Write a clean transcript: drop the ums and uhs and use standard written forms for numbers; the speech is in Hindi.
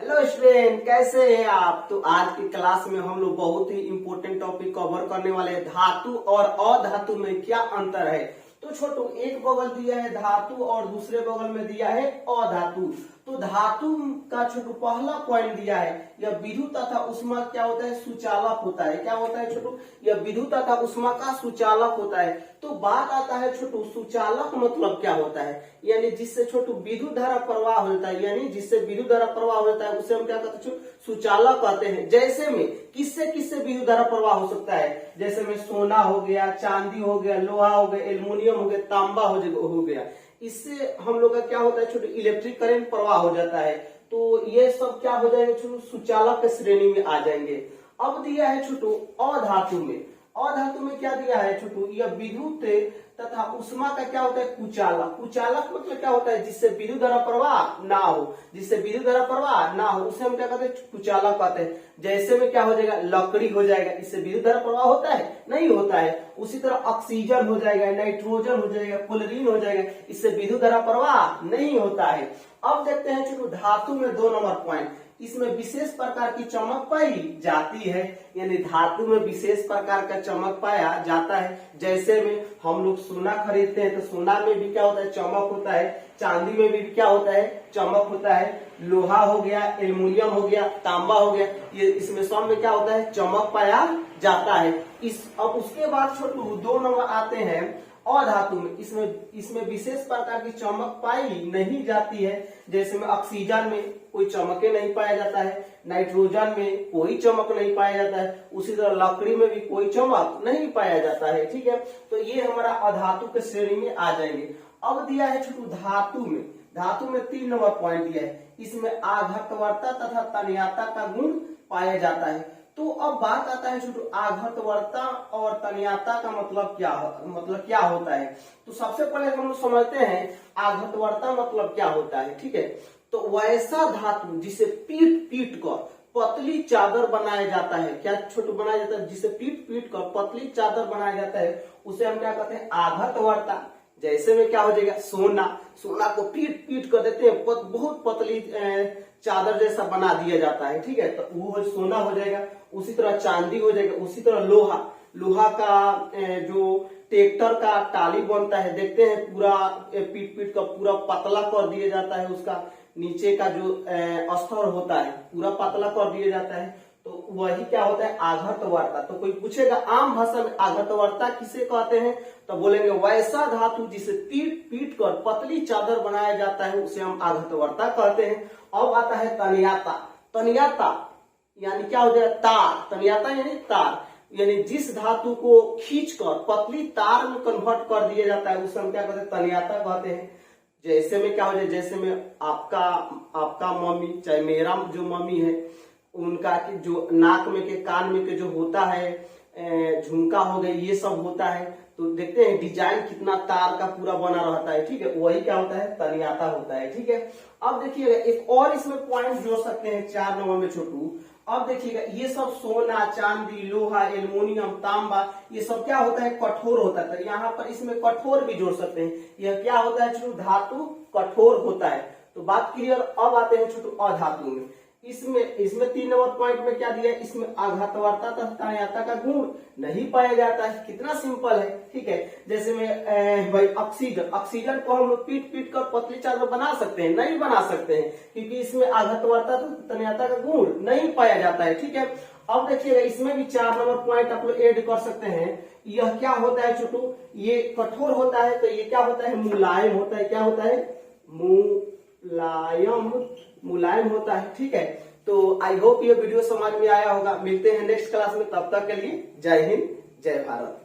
हेलो स्टूडेंट, कैसे हैं आप। तो आज की क्लास में हम लोग बहुत ही इम्पोर्टेंट टॉपिक कवर करने वाले हैं। धातु और अधातु में क्या अंतर है। तो छोटू, एक बगल दिया है धातु और दूसरे बगल में दिया है अधातु। तो धातु का छोटू पहला पॉइंट दिया है, यह विद्युत तथा उष्मा क्या होता है, सुचालक होता है। क्या होता है छोटू, यह विद्युत तथा उष्मा का सुचालक होता है। तो बात आता है छोटू, सुचालक मतलब क्या होता है, यानी जिससे छोटू विद्युत धारा प्रवाह होता है, यानी जिससे विद्युत धारा प्रवाह होता है उसे हम क्या कहते हैं, सुचालक कहते हैं। जैसे में किससे किससे विद्युत धारा प्रवाह हो सकता है, जैसे में सोना हो गया, चांदी हो गया, लोहा हो गया, एल्युमिनियम हो गया, तांबा हो गया। इससे हम लोग का क्या होता है छोटे, इलेक्ट्रिक करंट प्रवाह हो जाता है। तो ये सब क्या हो जाएगा छोटू, सुचालक के श्रेणी में आ जाएंगे। अब दिया है छोटू अधातु में। अधातु में क्या दिया है छोटू, यह विद्युत तथा उष्मा का क्या होता है, कुचालक। कुचालक मतलब क्या होता है, जिससे विद्युत धारा प्रवाह ना हो, जिससे विद्युत धारा प्रवाह ना हो उसे हम क्या कहते हैं, कुचालक कहते हैं। जैसे में क्या हो जाएगा, लकड़ी हो जाएगा, इससे विद्युत धारा प्रवाह होता है, नहीं होता है। उसी तरह ऑक्सीजन हो जाएगा, नाइट्रोजन हो जाएगा, क्लोरीन हो जाएगा, इससे विद्युत धारा प्रवाह नहीं होता है। अब देखते हैं छोटू धातु में 2 नंबर पॉइंट, इसमें विशेष प्रकार की चमक पाई जाती है, यानी धातु में विशेष प्रकार का चमक पाया जाता है। जैसे में हम लोग सोना खरीदते हैं तो सोना में भी क्या होता है, चमक होता है। चांदी में भी क्या होता है, चमक होता है। लोहा हो गया, एल्युमिनियम हो गया, तांबा हो गया, ये इसमें सब में क्या होता है, चमक पाया जाता है। अब उसके बाद छोटू 2 नंबर आते हैं अधातु में। इसमें विशेष प्रकार की चमक पाई नहीं जाती है। जैसे में ऑक्सीजन में कोई चमके नहीं पाया जाता है, नाइट्रोजन में कोई चमक नहीं पाया जाता है, उसी तरह लकड़ी में भी कोई चमक नहीं पाया जाता है। ठीक है, तो ये हमारा अधातु के श्रेणी में आ जाएंगे। अब दिया है छोटू धातु में। धातु में 3 नंबर पॉइंट दिया है, इसमें आघातवर्ता तथा तन्यता का गुण पाया जाता है। तो अब बात आता है छोटू आघातवर्ता और तन्यता का मतलब क्या होता है। तो सबसे पहले हम लोग समझते हैं आघातवर्ता मतलब क्या होता है। ठीक है, तो वैसा धातु जिसे पीट पीट कर पतली चादर बनाया जाता है, क्या छोटू बनाया जाता है, जिसे पीट पीट कर पतली चादर बनाया जाता है उसे हम क्या कहते हैं, आघातवर्ता। जैसे में क्या हो जाएगा, सोना को पीट पीट कर देते हैं, बहुत पतली चादर जैसा बना दिया जाता है। ठीक है, तो वो सोना हो जाएगा। उसी तरह चांदी हो जाएगा। उसी तरह लोहा का जो ट्रैक्टर का टाली बनता है, देखते हैं पूरा पीट पीट कर पूरा पतला कर दिया जाता है, उसका नीचे का जो स्तर होता है पूरा पतला कर दिया जाता है। तो वही क्या होता है, आघातवर्ता। तो कोई पूछेगा आम भाषा में आघातवर्ता किसे कहते हैं, तो बोलेंगे वैसा धातु जिसे पीट पीट कर पतली चादर बनाया जाता है उसे हम आघातवर्ता कहते हैं। अब आता है तन्यता। तन्यता यानी क्या हो जाएगा, तार। तन्यता यानी तार, यानी जिस धातु को खींचकर पतली तार में कन्वर्ट कर दिया जाता है उसे हम क्या कहते हैं, तन्यता कहते हैं। जैसे में क्या हो जाए, जैसे में आपका मम्मी, चाहे मेरा जो मम्मी है, उनका जो नाक में के कान में के जो होता है झुमका हो गए, ये सब होता है। तो देखते हैं डिजाइन कितना तार का पूरा बना रहता है। ठीक है, वही क्या होता है, तन्यता होता है। ठीक है, अब देखिएगा एक और इसमें पॉइंट जोड़ सकते हैं 4 नंबर में छोटू। अब देखिएगा ये सब सोना, चांदी, लोहा, एल्युमिनियम, तांबा, ये सब क्या होता है, कठोर होता है। तो यहाँ पर इसमें कठोर भी जोड़ सकते हैं। यह क्या होता है छोटू, धातु कठोर होता है। तो बात क्लियर। अब आते हैं छोटू अधातु में। इसमें 3 नंबर पॉइंट में क्या दिया है, इसमें आघातवर्ता तथा तन्यता का गुण नहीं पाया जाता है। कितना सिंपल है। ठीक है, जैसे में भाई ऑक्सीजन को हम लोग पीट पीट कर पतली चादर बना सकते हैं, नहीं बना सकते हैं, क्योंकि इसमें आघातवर्ता तथा तन्यता का गुण नहीं पाया जाता है। ठीक है, अब देखिएगा इसमें भी 4 नंबर पॉइंट आप लोग एड कर सकते हैं। यह क्या होता है छोटू, ये कठोर होता है, तो ये क्या होता है, मुलायम होता है। क्या होता है, मुलायम होता है। ठीक है, तो आई होप ये वीडियो समझ में आया होगा। मिलते हैं नेक्स्ट क्लास में, तब तक के लिए जय हिंद, जय भारत।